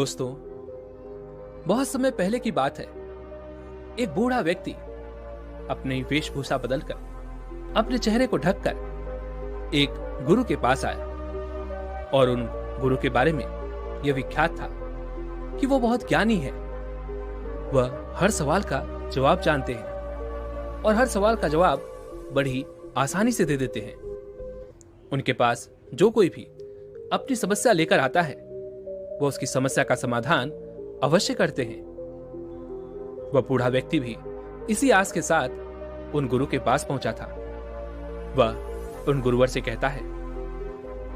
दोस्तों, बहुत समय पहले की बात है। एक बूढ़ा व्यक्ति अपनी वेशभूषा बदलकर, अपने चेहरे को ढककर एक गुरु के पास आया और उन गुरु के बारे में यह विख्यात था कि वो बहुत ज्ञानी है। वह हर सवाल का जवाब जानते हैं और हर सवाल का जवाब बड़ी आसानी से दे देते हैं। उनके पास जो कोई भी अपनी समस्या लेकर आता है, वो उसकी समस्या का समाधान अवश्य करते हैं। वह बूढ़ा व्यक्ति भी इसी आस के साथ उन गुरु के पास पहुंचा था। वह उन गुरुवर से कहता है,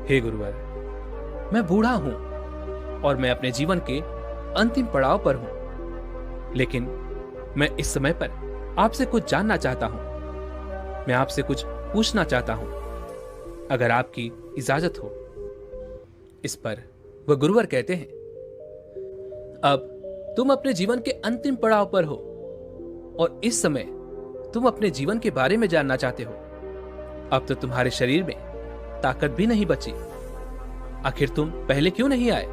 हे गुरुवर, मैं बूढ़ा हूं और मैं अपने जीवन के अंतिम पड़ाव पर हूं, लेकिन मैं इस समय पर आपसे कुछ जानना चाहता हूं। मैं आपसे कुछ पूछना चाहता हूं, अगर आपकी इजाजत हो। इस पर वह गुरुवर कहते हैं, अब तुम अपने जीवन के अंतिम पड़ाव पर हो और इस समय तुम अपने जीवन के बारे में जानना चाहते हो। अब तो तुम्हारे शरीर में ताकत भी नहीं बची, आखिर तुम पहले क्यों नहीं आए?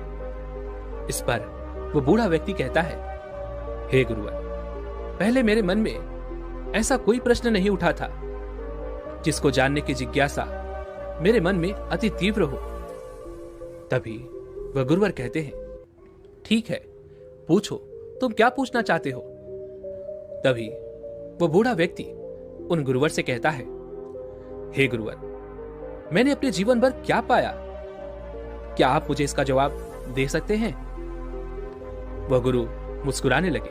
इस पर वो बूढ़ा व्यक्ति कहता है, हे गुरुवर, पहले मेरे मन में ऐसा कोई प्रश्न नहीं उठा था जिसको जानने की जिज्ञासा मेरे मन में अति तीव्र हो। तभी वह गुरुवर कहते हैं, ठीक है, पूछो, तुम क्या पूछना चाहते हो? तभी वह बूढ़ा व्यक्ति उन गुरुवर से कहता है, हे गुरुवर, मैंने अपने जीवन भर क्या पाया? क्या आप मुझे इसका जवाब दे सकते हैं? वह गुरु मुस्कुराने लगे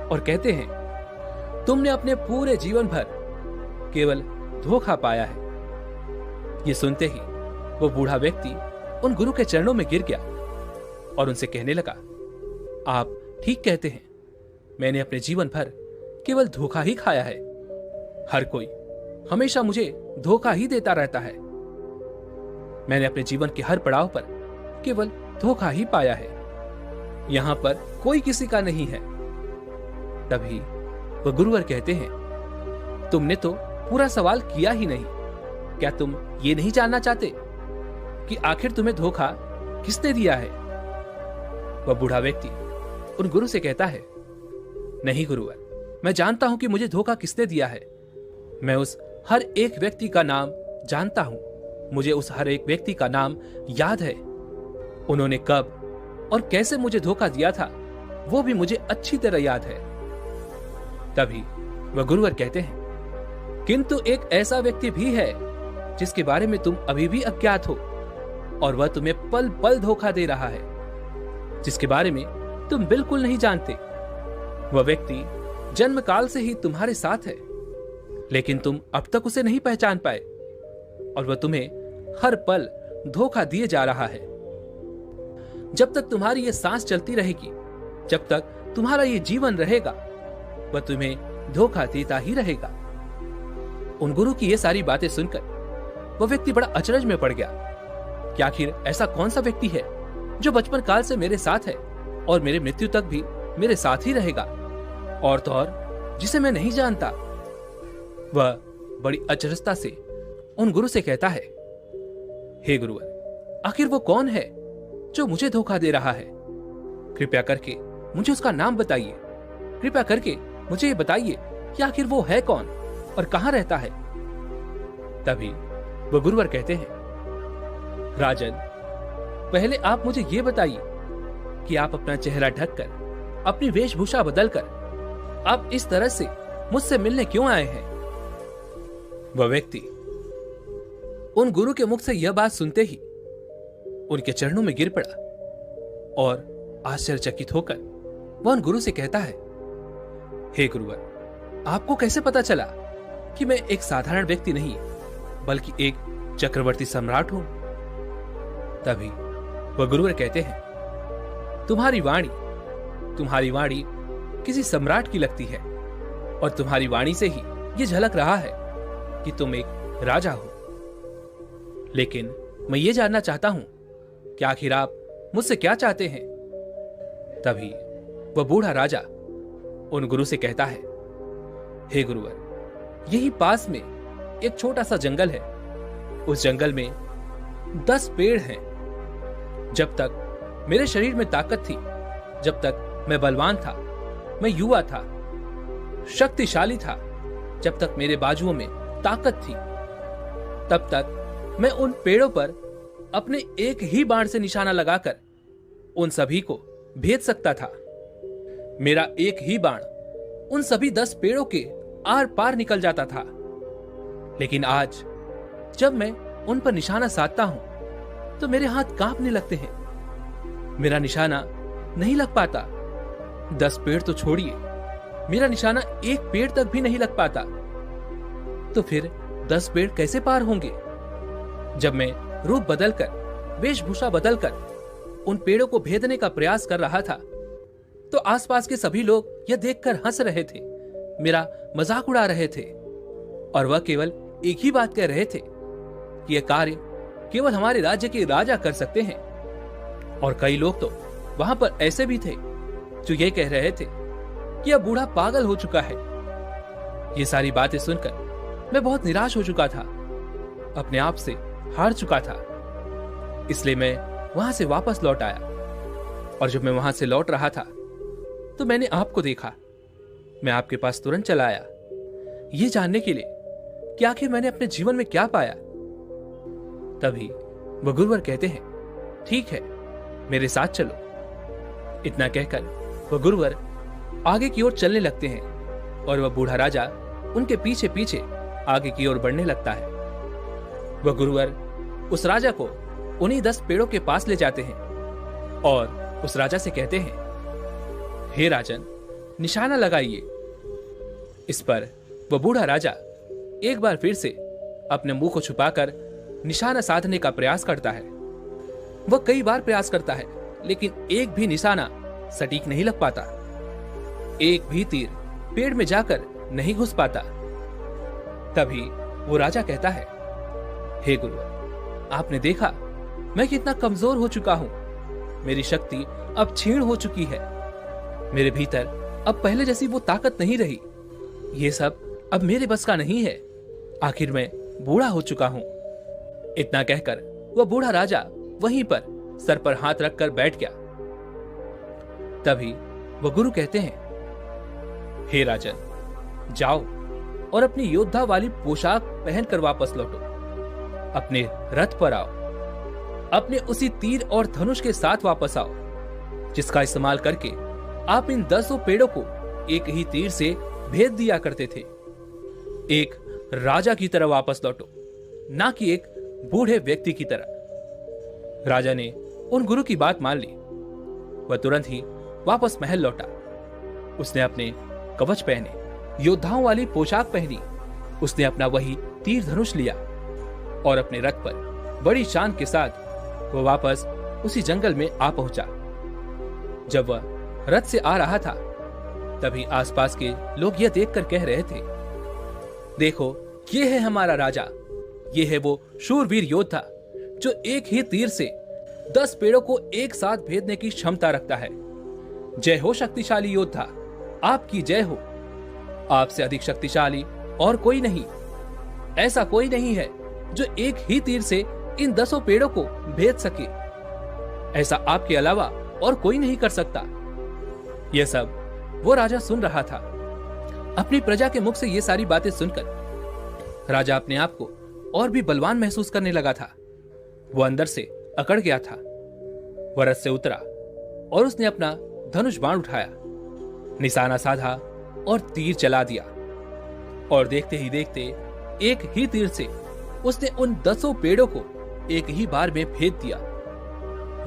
और कहते हैं, तुमने अपने पूरे जीवन भर केवल धोखा पाया है। ये सुनते ही वो बूढ़ा व्यक्ति उन गुरु के चरणों में गिर गया और उनसे कहने लगा, आप ठीक कहते हैं, मैंने अपने जीवन भर केवल धोखा ही खाया है। हर कोई हमेशा मुझे धोखा ही देता रहता है। मैंने अपने जीवन के हर पड़ाव पर केवल धोखा ही पाया है। यहां पर कोई किसी का नहीं है। तभी वह गुरुवर कहते हैं, तुमने तो पूरा सवाल किया ही नहीं। क्या तुम ये नहीं जानना चाहते कि आखिर तुम्हें धोखा किसने दिया है? वह बूढ़ा व्यक्ति उन गुरु से कहता है, नहीं गुरुवर, मैं जानता हूं कि मुझे धोखा किसने दिया है। मैं उस हर एक व्यक्ति का नाम जानता हूं। मुझे उस हर एक व्यक्ति का नाम याद है। उन्होंने कब और कैसे मुझे धोखा दिया था, वो भी मुझे अच्छी तरह याद है। तभी वह गुरुवर कहते हैं, किंतु एक ऐसा व्यक्ति भी है जिसके बारे में तुम अभी भी अज्ञात हो और वह तुम्हें पल पल धोखा दे रहा है, जिसके बारे में तुम बिल्कुल नहीं जानते। वह व्यक्ति जन्म काल से ही तुम्हारे साथ है, लेकिन तुम अब तक उसे नहीं पहचान पाए और वह तुम्हें हर पल धोखा दिए जा रहा है। जब तक तुम्हारी ये सांस चलती रहेगी, जब तक तुम्हारा ये जीवन रहेगा, वह तुम्हें धोखा देता ही रहेगा। उन गुरु की ये सारी बातें सुनकर वह व्यक्ति बड़ा अचरज में पड़ गया कि आखिर ऐसा कौन सा व्यक्ति है जो बचपन काल से मेरे साथ है और मेरे मृत्यु तक भी मेरे साथ ही रहेगा, और तो और जिसे मैं नहीं जानता। वह बड़ी अचरजता से उन गुरु से कहता है, हे गुरुवर, आखिर वो कौन है जो मुझे धोखा दे रहा है? कृपया करके मुझे उसका नाम बताइए। कृपया करके मुझे ये बताइए कि आखिर वो है कौन और कहां रहता है? तभी वो गुरुवर कहते हैं, राजन, पहले आप मुझे ये बताइए कि आप अपना चेहरा ढककर, अपनी वेशभूषा बदलकर आप इस तरह से मुझसे मिलने क्यों आए हैं? वह व्यक्ति उन गुरु के मुख से यह बात सुनते ही उनके चरणों में गिर पड़ा और आश्चर्यचकित होकर वह उन गुरु से कहता है, हे गुरुवर, आपको कैसे पता चला कि मैं एक साधारण व्यक्ति नहीं बल्कि एक चक्रवर्ती सम्राट हूं? तभी वह गुरुवर कहते हैं, तुम्हारी वाणी किसी सम्राट की लगती है और तुम्हारी वाणी से ही यह झलक रहा है कि तुम एक राजा हो। लेकिन मैं ये जानना चाहता हूं कि आखिर आप मुझसे क्या चाहते हैं? तभी वह बूढ़ा राजा उन गुरु से कहता है, हे गुरुवर, यही पास में एक छोटा सा जंगल है। उस जंगल में 10 पेड़ हैं। जब तक मेरे शरीर में ताकत थी। जब तक मैं बलवान था, मैं युवा था, शक्तिशाली था, जब तक मेरे बाजुओं में ताकत थी, तब तक मैं उन पेड़ों पर अपने एक ही बाण से निशाना लगाकर उन सभी को भेद सकता था। मेरा एक ही बाण उन सभी 10 पेड़ों के आर पार निकल जाता था। लेकिन आज जब मैं उन पर निशाना साधता हूं तो मेरे हाथ कांपने लगते हैं। मेरा निशाना नहीं लग पाता। 10 पेड़ तो छोड़िए, मेरा निशाना एक पेड़ तक भी नहीं लग पाता। तो फिर 10 पेड़ कैसे पार होंगे? जब मैं रूप बदलकर, वेशभूषा बदलकर उन पेड़ों को भेदने का प्रयास कर रहा था तो आसपास के सभी लोग यह देखकर हंस रहे थे, मेरा मजाक उड़ा रहे थे और वह केवल एक ही बात कह रहे थे कि यह कार्य केवल हमारे राज्य के राजा कर सकते हैं। और कई लोग तो वहां पर ऐसे भी थे जो ये कह रहे थे कि यह बूढ़ा पागल हो चुका है। ये सारी बातें सुनकर मैं बहुत निराश हो चुका था, अपने आप से हार चुका था। इसलिए मैं वहां से वापस लौट आया। और जब मैं वहां से लौट रहा था तो मैंने आपको देखा। मैं आपके पास तुरंत चला आया, ये जानने के लिए कि आखिर मैंने अपने जीवन में क्या पाया। तभी वह गुरुवर कहते हैं, ठीक है, मेरे साथ चलो। इतना कहकर वह गुरुवर आगे की ओर चलने लगते हैं और वह बूढ़ा राजा उनके पीछे पीछे आगे की ओर बढ़ने लगता है। वह गुरुवर उस राजा को उन्हीं 10 पेड़ों के पास ले जाते हैं और उस राजा से कहते हैं, हे राजन, निशाना लगाइए। इस पर वह बूढ़ा राजा एक बार फिर से अपने मुंह को छुपाकर निशाना साधने का प्रयास करता है। वह कई बार प्रयास करता है लेकिन एक भी निशाना सटीक नहीं लग पाता। एक भी तीर पेड़ में जाकर नहीं घुस पाता। तभी वो राजा कहता है, हे गुरुवर, आपने देखा मैं कितना कमजोर हो चुका हूं। मेरी शक्ति अब क्षीण हो चुकी है। मेरे भीतर अब पहले जैसी वो ताकत नहीं रही। ये सब अब मेरे बस का नहीं है। आखिर मैं बूढ़ा हो चुका हूं। इतना कहकर वह बूढ़ा राजा वहीं पर सर पर हाथ रखकर बैठ गया। तभी वह गुरु कहते हैं, हे राजन, जाओ और अपनी योद्धा वाली पोशाक पहनकर वापस लौटो। अपने रथ पर आओ। अपने उसी तीर और धनुष के साथ वापस आओ जिसका इस्तेमाल करके आप इन 10 पेड़ों को एक ही तीर से भेद दिया करते थे। एक राजा की तरह वापस लौटो, ना कि एक बूढ़े व्यक्ति की तरह। राजा ने उन गुरु की बात मान ली। वह तुरंत ही वापस महल लौटा। उसने अपने कवच पहने, योद्धाओं वाली पोशाक पहनी। उसने अपना वही तीर धनुष लिया और अपने रथ पर बड़ी शान के साथ वह वापस उसी जंगल में आ पहुंचा। जब वह रथ से आ रहा था तभी आसपास के लोग यह देखकर कह रहे थे, देखो, ये है हमारा राजा। ये है वो शूरवीर योद्धा जो एक ही तीर से 10 पेड़ों को एक साथ भेदने की क्षमता रखता है। जय हो शक्तिशाली योद्धा, आपकी जय हो। आपसे अधिक शक्तिशाली और कोई नहीं। ऐसा कोई नहीं है जो एक ही तीर से इन 10 पेड़ों को भेद सके। ऐसा आपके अलावा और कोई नहीं कर सकता। यह सब वो राजा सुन रहा था। अपनी प्रजा के मुख से ये सारी बातें सुनकर राजा अपने आप को और भी बलवान महसूस करने लगा था। वो अंदर से अकड़ गया था। वह रथ से उतरा और उसने अपना धनुष बाण उठाया, निशाना साधा और तीर चला दिया। और देखते ही देखते एक ही तीर से उसने उन 10 पेड़ों को एक ही बार में भेद दिया।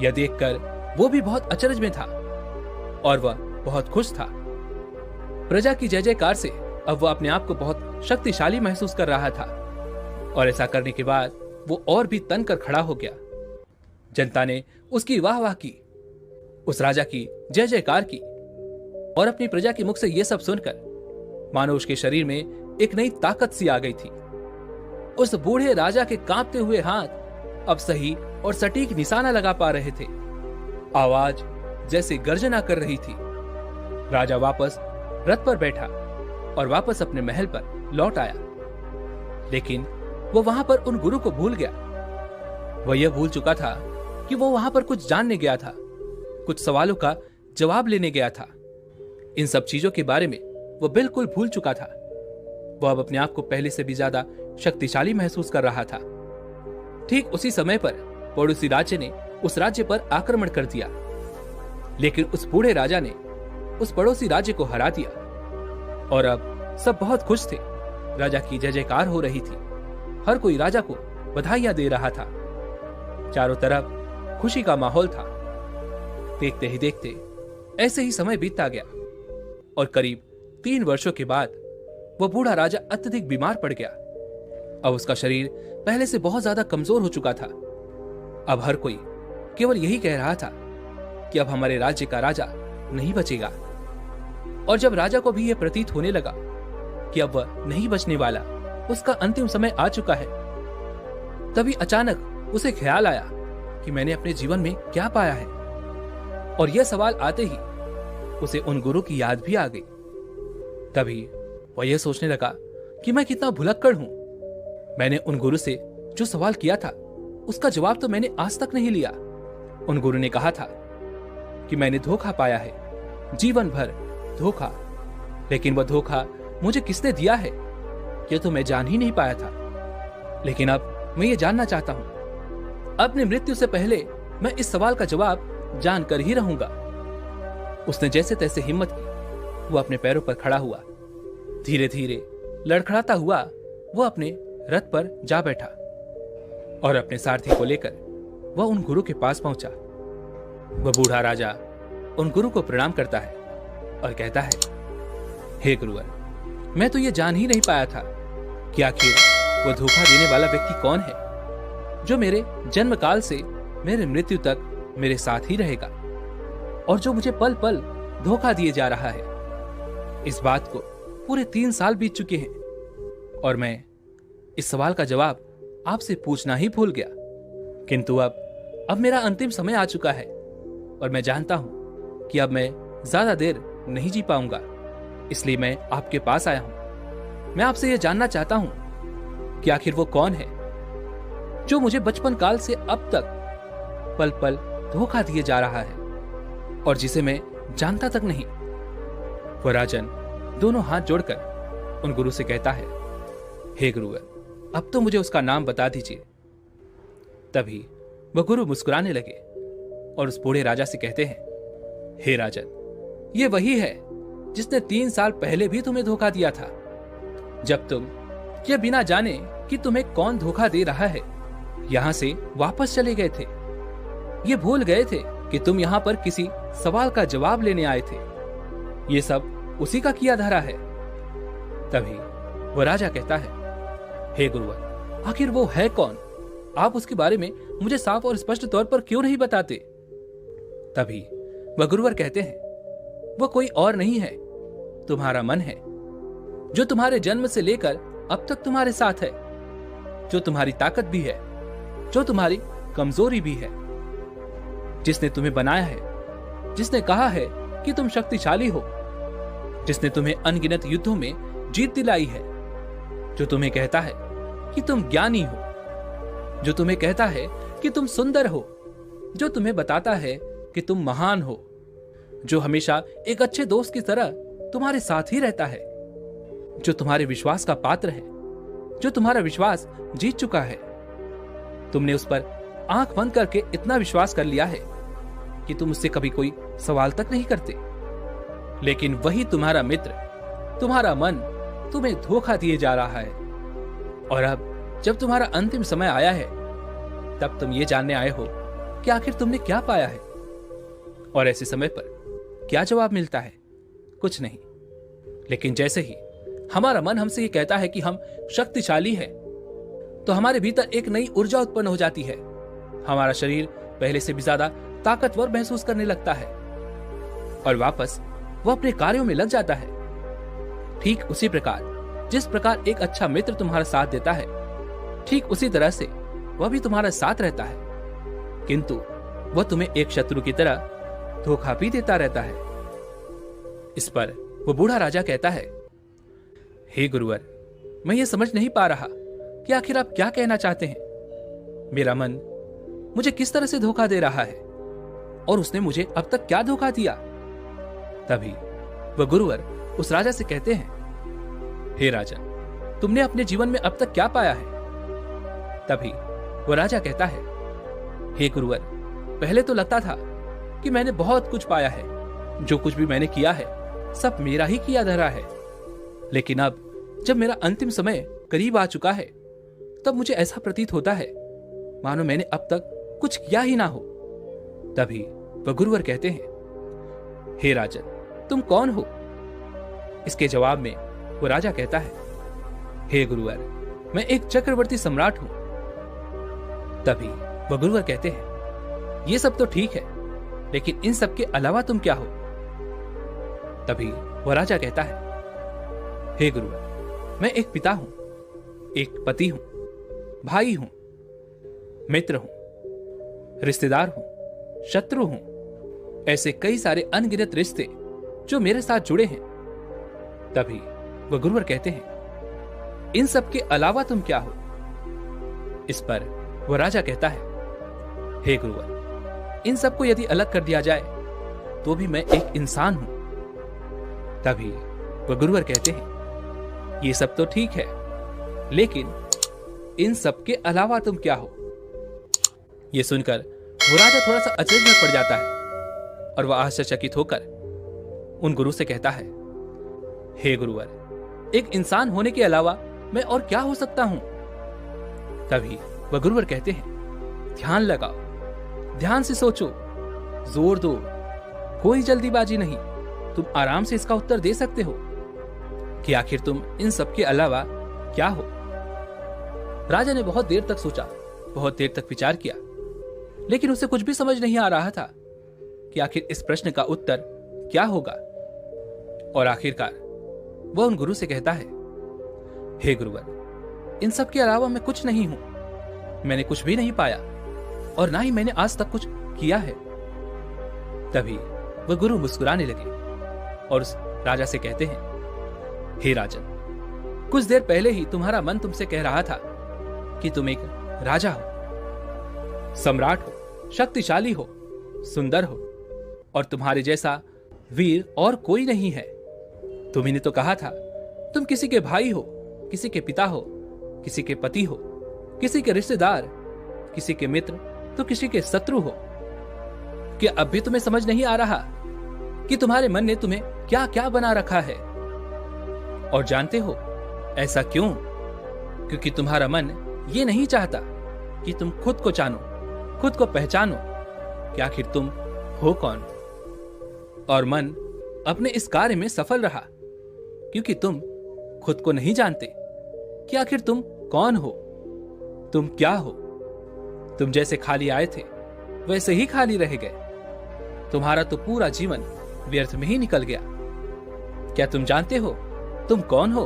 यह देखकर वो भी बहुत अचरज में था और वह बहुत खुश था। प्रजा की जय जयकार से अब वह अपने आप को बहुत शक्तिशाली महसूस कर रहा था। और ऐसा करने के बाद वो और भी तन कर खड़ा हो गया। जनता ने उसकी वाह वाह की, उस राजा की जय जयकार की। और अपनी प्रजा के मुख से यह सब सुनकर मानो उसके शरीर में एक नई ताकत सी आ गई थी। उस बूढ़े राजा के कांपते हुए हाथ अब सही और सटीक निशाना लगा पा रहे थे। आवाज जैसे गर्जना कर रही थी। राजा वापस रथ पर बैठा और वापस अपने महल पर लौट आया। लेकिन वो वहां पर उन गुरु को भूल गया। वह यह भूल चुका था कि वो वहां पर कुछ जानने गया था कुछ सवालों का जवाब लेने गया था। इन सब चीजों के बारे में वो बिल्कुल भूल चुका था। वो अब अपने आप को पहले से भी ज्यादा शक्तिशाली महसूस कर रहा था। ठीक उसी समय पर पड़ोसी राज्य ने उस राज्य पर आक्रमण कर दिया, लेकिन उस बूढ़े राजा ने उस पड़ोसी राज्य को हरा दिया और अब सब बहुत खुश थे। राजा की जय जयकार हो रही थी। हर कोई राजा को बधाइयां दे रहा था। चारों तरफ खुशी का माहौल था। देखते ही देखते ऐसे ही समय बीतता गया और करीब 3 वर्षों के बाद वह बूढ़ा राजा अत्यधिक बीमार पड़ गया। अब उसका शरीर पहले से बहुत ज्यादा कमजोर हो चुका था। अब हर कोई केवल यही कह रहा था कि अब हमारे राज्य का राजा नहीं बचेगा। और जब राजा को भी यह प्रतीत होने लगा कि अब वह नहीं बचने वाला, उसका अंतिम समय आ चुका है, तभी अचानक उसे ख्याल आया कि मैंने अपने जीवन में क्या पाया है। और यह सवाल आते ही उसे उन गुरु की याद भी आ गई। तभी वह यह सोचने लगा कि मैं कितना भुलक्कड़ हूं। मैंने उन गुरु से जो सवाल किया था उसका जवाब तो मैंने आज तक नहीं लिया। उन गुरु ने कहा था कि मैंने धोखा पाया है, जीवन भर धोखा, लेकिन वह धोखा मुझे किसने दिया है यह तो मैं जान ही नहीं पाया था। लेकिन अब मैं ये जानना चाहता हूं। अपनी मृत्यु से पहले मैं इस सवाल का जवाब जानकर ही रहूंगा। उसने जैसे तैसे हिम्मत की, वो अपने पैरों पर खड़ा हुआ। धीरे धीरे लड़खड़ाता हुआ वो अपने रथ पर जा बैठा और अपने सारथी को लेकर वह उन गुरु के पास पहुंचा। वह बूढ़ा राजा उन गुरु को प्रणाम करता है और कहता है, हे गुरुवर, मैं तो ये जान ही नहीं पाया था कि आखिर वह धोखा देने वाला व्यक्ति कौन है जो मेरे जन्म काल से मेरे मृत्यु तक मेरे साथ ही रहेगा और जो मुझे पल पल धोखा दिए जा रहा है। इस बात को पूरे 3 साल बीत चुके हैं और मैं इस सवाल का जवाब आपसे पूछना ही भूल गया। किंतु अब मेरा अंतिम समय आ चुका है और मैं जानता हूं कि अब मैं ज्यादा देर नहीं जी पाऊंगा। इसलिए मैं आपके पास आया हूं। मैं आपसे यह जानना चाहता हूं कि आखिर वो कौन है जो मुझे बचपन काल से अब तक पल पल धोखा दिए जा रहा है और जिसे मैं जानता तक नहीं। वह राजन दोनों हाथ जोड़कर उन गुरु से कहता है, हे गुरुवर, अब तो मुझे उसका नाम बता दीजिए। तभी वह गुरु मुस्कुराने लगे और उस बूढ़े राजा से कहते हैं, हे राजन, ये वही है जिसने 3 साल पहले भी तुम्हें धोखा दिया था, जब तुम ये बिना जाने कि तुम्हें कौन धोखा दे रहा है यहां से वापस चले गए थे। ये भूल गए थे कि तुम यहां पर किसी सवाल का जवाब लेने आए थे। ये सब उसी का किया धरा है। तभी वह राजा कहता है, हे गुरुवर, आखिर वो है कौन? आप उसके बारे में मुझे साफ और स्पष्ट तौर पर क्यों नहीं बताते? तभी वह गुरुवर कहते हैं, वो कोई और नहीं है, तुम्हारा मन है, जो तुम्हारे जन्म से लेकर अब तक तुम्हारे साथ है, जो तुम्हारी ताकत भी है, जो तुम्हारी कमजोरी भी है, जिसने तुम्हें बनाया है, जिसने कहा है कि तुम शक्तिशाली हो, जिसने तुम्हें अनगिनत युद्धों में जीत दिलाई है, जो तुम्हें कहता है कि तुम ज्ञानी हो, जो तुम्हें कहता है कि तुम सुंदर हो, जो तुम्हें बताता है कि तुम महान हो, जो हमेशा एक अच्छे दोस्त की तरह तुम्हारे साथ ही रहता है, जो तुम्हारे विश्वास का पात्र है, जो तुम्हारा विश्वास जीत चुका है। तुमने उस पर आंख बंद करके इतना विश्वास कर लिया है कि तुम उससे कभी कोई सवाल तक नहीं करते। लेकिन वही तुम्हारा मित्र, तुम्हारा मन तुम्हें धोखा दिए जा रहा है। और अब जब तुम्हारा अंतिम समय आया है, तब तुम ये जानने आए हो कि आखिर तुमने क्या पाया है। और ऐसे समय पर क्या जवाब मिलता है? कुछ नहीं। लेकिन जैसे ही हमारा मन हमसे ये कहता है कि हम शक्तिशाली हैं, तो हमारे भीतर एक नई ऊर्जा उत्पन्न हो जाती है। हमारा शरीर पहले से भी ज्यादा ताकतवर महसूस करने लगता है और वापस वो अपने कार्यों में लग जाता है। ठीक उसी प्रकार जिस प्रकार एक अच्छा मित्र तुम्हारा साथ देता है, ठीक उसी तरह से वह भी तुम्हारा साथ रहता है, किंतु वह तुम्हें एक शत्रु की तरह धोखा भी देता रहता है। इस पर वो बूढ़ा राजा कहता है, हे गुरुवर, मैं ये समझ नहीं पा रहा कि आखिर आप क्या कहना चाहते हैं। मेरा मन मुझे किस तरह से धोखा दे रहा है। और उसने मुझे अब तक क्या धोखा दिया। तभी वह गुरुवर उस राजा से कहते हैं, हे राजन, तुमने अपने जीवन में अब तक क्या पाया है? तभी वह राजा कहता है, हे गुरुवर, पहले तो लगता था कि मैंने बहुत कुछ पाया है, जो कुछ भी मैंने किया है सब मेरा ही किया धरा है। लेकिन अब जब मेरा अंतिम समय करीब आ चुका है, तब मुझे ऐसा प्रतीत होता है मानो मैंने अब तक कुछ किया ही ना हो। तभी वह गुरुवर कहते हैं, हे राजन, तुम कौन हो? इसके जवाब में वो राजा कहता है, हे गुरुवर, मैं एक चक्रवर्ती सम्राट हूं। तभी वह गुरुवर कहते हैं, ये सब तो ठीक है, लेकिन इन सब के अलावा तुम क्या हो? तभी वह राजा कहता है, हे गुरुवर, मैं एक पिता हूं, एक पति हूं, भाई हूं, मित्र हूं, रिश्तेदार हूं, शत्रु हूं, ऐसे कई सारे अनगिनत रिश्ते जो मेरे साथ जुड़े हैं। तभी वह गुरुवर कहते हैं, इन सब के अलावा तुम क्या हो? इस पर वह राजा कहता है, हे गुरुवर, इन सब को यदि अलग कर दिया जाए तो भी मैं एक इंसान हूं। तभी वह गुरुवर कहते हैं, ये सब तो ठीक है, लेकिन इन सब के अलावा तुम क्या हो? यह सुनकर वो राजा थोड़ा सा अचरज में पड़ जाता है और वह आश्चर्यचकित होकर उन गुरु से कहता है, हे गुरुवर, एक इंसान होने के अलावा मैं और क्या हो सकता हूं? तभी वह गुरुवर कहते हैं, ध्यान लगाओ, ध्यान से सोचो, जोर दो, कोई जल्दीबाजी नहीं, तुम आराम से इसका उत्तर दे सकते हो कि आखिर तुम इन सब के अलावा क्या हो। राजा ने बहुत देर तक सोचा, बहुत देर तक विचार किया, लेकिन उसे कुछ भी समझ नहीं आ रहा था कि आखिर इस प्रश्न का उत्तर क्या होगा। और आखिरकार वह उन गुरु से कहता है, हे गुरुवर, इन सब के अलावा मैं कुछ नहीं हूं, मैंने कुछ भी नहीं पाया और ना ही मैंने आज तक कुछ किया है। तभी वह गुरु मुस्कुराने लगे और उस राजा से कहते हैं, हे राजन, कुछ देर पहले ही तुम्हारा मन तुमसे कह रहा था कि तुम एक राजा हो, सम्राट हो, शक्तिशाली हो, सुंदर हो और तुम्हारे जैसा वीर और कोई नहीं है। तुम्ही ने तो कहा था तुम किसी के भाई हो, किसी के पिता हो, किसी के पति हो, किसी के रिश्तेदार, किसी के मित्र तो किसी के शत्रु हो। क्या अब भी तुम्हें समझ नहीं आ रहा कि तुम्हारे मन ने तुम्हें क्या क्या बना रखा है? और जानते हो ऐसा क्यों? क्योंकि तुम्हारा मन ये नहीं चाहता कि तुम खुद को जानो, खुद को पहचानो कि आखिर तुम हो कौन। और मन अपने इस कार्य में सफल रहा क्योंकि तुम खुद को नहीं जानते कि आखिर तुम कौन हो, तुम क्या हो। तुम जैसे खाली आए थे वैसे ही खाली रह गए। तुम्हारा तो पूरा जीवन व्यर्थ में ही निकल गया। क्या तुम जानते हो तुम कौन हो?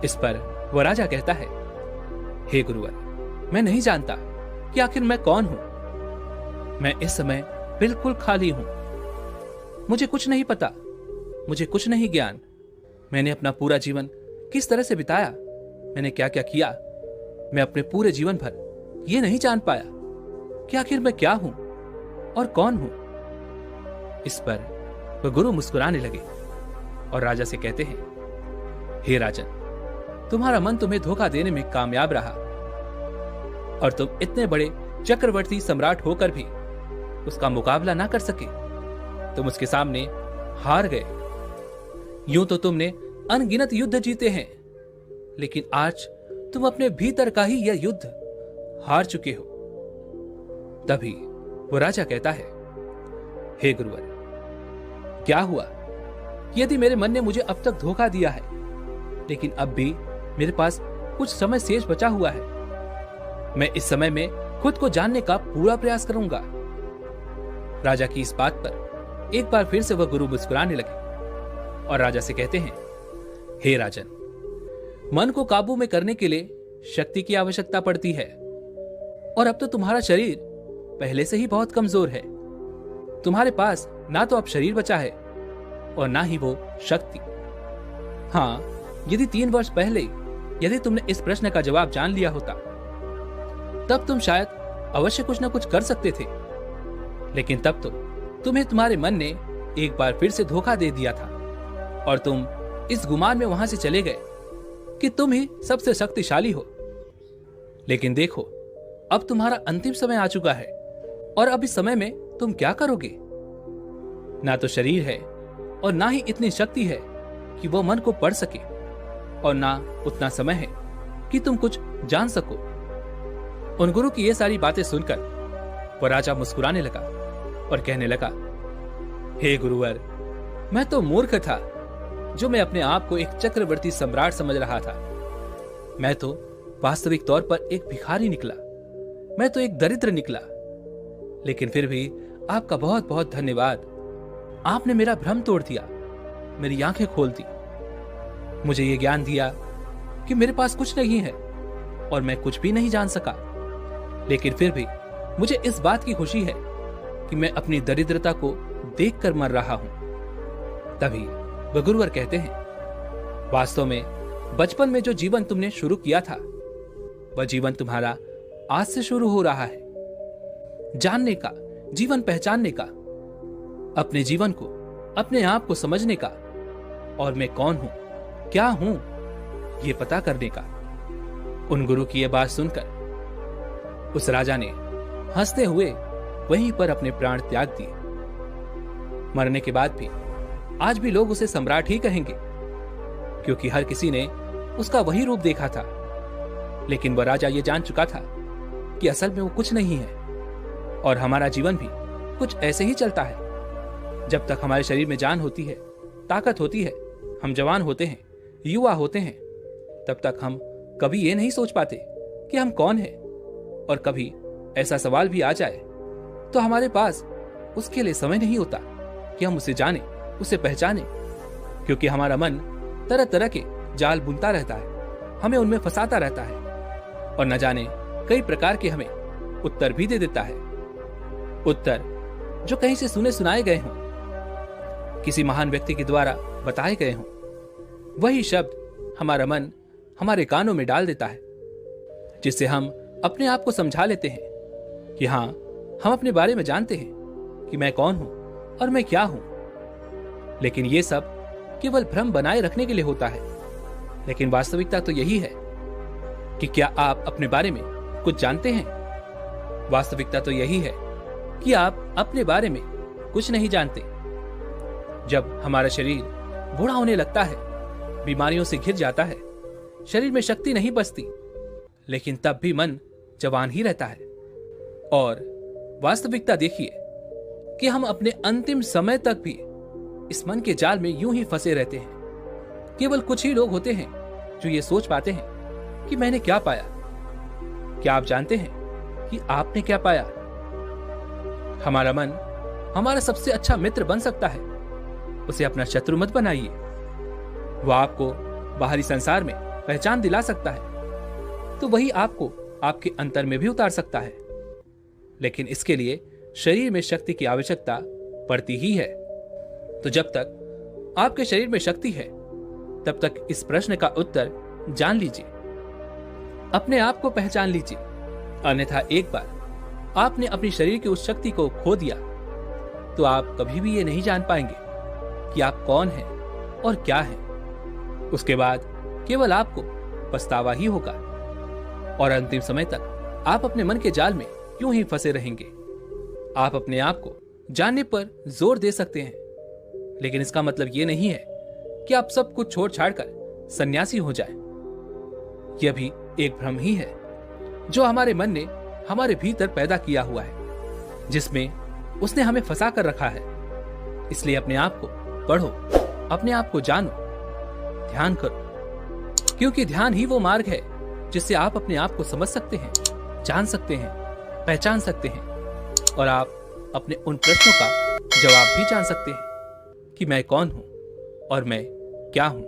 इस पर वह राजा कहता है, हे गुरुवर, मैं नहीं जानता कि आखिर मैं कौन हूं। मैं इस समय बिल्कुल खाली हूं। मुझे कुछ नहीं पता, मुझे कुछ नहीं ज्ञान। मैंने अपना पूरा जीवन किस तरह से बिताया, मैंने क्या क्या किया, मैं अपने पूरे जीवन भर ये नहीं जान पाया कि आखिर मैं क्या हूं और कौन हूं। इस पर वह गुरु मुस्कुराने लगे और राजा से कहते हैं, हे राजन, तुम्हारा मन तुम्हें धोखा देने में कामयाब रहा और तुम इतने बड़े चक्रवर्ती सम्राट होकर भी उसका मुकाबला ना कर सके। तुम उसके सामने हार गए। यूं तो तुमने अनगिनत युद्ध जीते हैं, लेकिन आज तुम अपने भीतर का ही यह युद्ध हार चुके हो। तभी वो राजा कहता है, हे गुरुवर, क्या हुआ यदि मेरे मन ने मुझे अब तक धोखा दिया है, लेकिन अब भी मेरे पास कुछ समय शेष बचा हुआ है। मैं इस समय में खुद को जानने का पूरा प्रयास करूंगा। राजा की इस बात पर एक बार फिर से वह गुरु मुस्कुराने लगे और राजा से कहते हैं, हे राजन, मन को काबू में करने के लिए शक्ति की आवश्यकता पड़ती है और अब तो तुम्हारा शरीर पहले से ही बहुत कमजोर है। तुम्हारे पास ना तो अब शरीर बचा है और ना ही वो शक्ति। हाँ, यदि 3 वर्ष पहले यदि तुमने इस प्रश्न का जवाब जान लिया होता, तब तुम शायद अवश्य कुछ ना कुछ कर सकते थे, लेकिन तब तो तुम्हें तुम्हारे मन ने एक बार फिर से धोखा दे दिया था और तुम इस गुमान में वहां से चले गए कि तुम ही सबसे शक्तिशाली हो। लेकिन देखो, अब तुम्हारा अंतिम समय आ चुका है और अब इस समय में तुम क्या करोगे? ना तो शरीर है और ना ही इतनी शक्ति है कि वो मन को पढ़ सके और ना उतना समय है कि तुम कुछ जान सको। उन गुरु की ये सारी बातें सुनकर वो राजा मुस्कुराने लगा और कहने लगा, हे गुरुवर, मैं तो मूर्ख था जो मैं अपने आप को एक चक्रवर्ती सम्राट समझ रहा था। मैं तो वास्तविक तौर पर एक भिखारी निकला, मैं तो एक दरिद्र निकला। लेकिन फिर भी आपका बहुत बहुत धन्यवाद। आपने मेरा भ्रम तोड़ दिया, मेरी आंखें खोल दी, मुझे ये ज्ञान दिया कि मेरे पास कुछ नहीं है और मैं कुछ भी नहीं जान सका। लेकिन फिर भी मुझे इस बात की खुशी है कि मैं अपनी दरिद्रता को देखकर मर रहा हूं। तभी वह गुरुवर कहते हैं, वास्तव में बचपन में जो जीवन तुमने शुरू किया था वह जीवन तुम्हारा आज से शुरू हो रहा है। जानने का, जीवन पहचानने का, अपने जीवन को, अपने आप को समझने का और मैं कौन हूं, क्या हूं, यह पता करने का। उन गुरु की यह बात सुनकर उस राजा ने हंसते हुए वहीं पर अपने प्राण त्याग दिए। मरने के बाद भी आज भी लोग उसे सम्राट ही कहेंगे, क्योंकि हर किसी ने उसका वही रूप देखा था। लेकिन वह राजा ये जान चुका था कि असल में वो कुछ नहीं है और हमारा जीवन भी कुछ ऐसे ही चलता है। जब तक हमारे शरीर में जान होती है, ताकत होती है, हम जवान होते हैं, युवा होते हैं, तब तक हम कभी ये नहीं सोच पाते कि हम कौन हैं। और कभी ऐसा सवाल भी आ जाए तो हमारे पास उसके लिए समय नहीं होता कि हम उसे जाने, उसे पहचाने, क्योंकि हमारा मन तरह तरह के जाल बुनता रहता है, हमें उनमें फंसाता रहता है और न जाने कई प्रकार के हमें उत्तर भी दे देता है। उत्तर जो कहीं से सुने सुनाए गए हों, किसी महान व्यक्ति के द्वारा बताए गए हों। वही शब्द हमारा मन हमारे कानों में डाल देता है, जिससे हम अपने आप को समझा लेते हैं कि हाँ, हम अपने बारे में जानते हैं कि मैं कौन हूं और मैं क्या हूं। लेकिन ये सब केवल भ्रम बनाए रखने के लिए होता है। लेकिन वास्तविकता तो यही है कि क्या आप अपने बारे में कुछ जानते हैं? वास्तविकता तो यही है कि आप अपने बारे में कुछ नहीं जानते। जब हमारा शरीर बूढ़ा होने लगता है, बीमारियों से घिर जाता है, शरीर में शक्ति नहीं बचती, लेकिन तब भी मन जवान ही रहता है। और वास्तविकता देखिए कि हम अपने अंतिम समय तक भी इस मन के जाल में यूं ही फंसे रहते हैं। केवल कुछ ही लोग होते हैं जो ये सोच पाते हैं कि मैंने क्या पाया। क्या आप जानते हैं कि आपने क्या पाया? हमारा मन हमारा सबसे अच्छा मित्र बन सकता है, उसे अपना शत्रु मत बनाइए। वह आपको बाहरी संसार में पहचान दिला सकता है, तो वही आपको आपके अंतर में भी उतार सकता है। लेकिन इसके लिए शरीर में शक्ति की आवश्यकता पड़ती ही है। तो जब तक आपके शरीर में शक्ति है, तब तक इस प्रश्न का उत्तर जान लीजिए, अपने आप को पहचान लीजिए। अन्यथा एक बार आपने अपनी शरीर की उस शक्ति को खो दिया तो आप कभी भी ये नहीं जान पाएंगे कि आप कौन हैं और क्या हैं। उसके बाद केवल आपको पछतावा ही होगा और अंतिम समय तक आप अपने मन के जाल में यूं ही फंसे रहेंगे। आप अपने आप को जानने पर जोर दे सकते हैं, लेकिन इसका मतलब ये नहीं है कि आप सब कुछ छोड़ छाड़कर सन्यासी हो जाएं। यह भी एक भ्रम ही है जो हमारे मन ने हमारे भीतर पैदा किया हुआ है, जिसमें उसने हमें फंसा कर रखा है। इसलिए अपने आप को पढ़ो, अपने आप को जानो, ध्यान करो, क्योंकि ध्यान ही वो मार्ग है जिससे आप अपने आप को समझ सकते हैं, जान सकते हैं, पहचान सकते हैं और आप अपने उन प्रश्नों का जवाब भी जान सकते हैं कि मैं कौन हूं और मैं क्या हूं।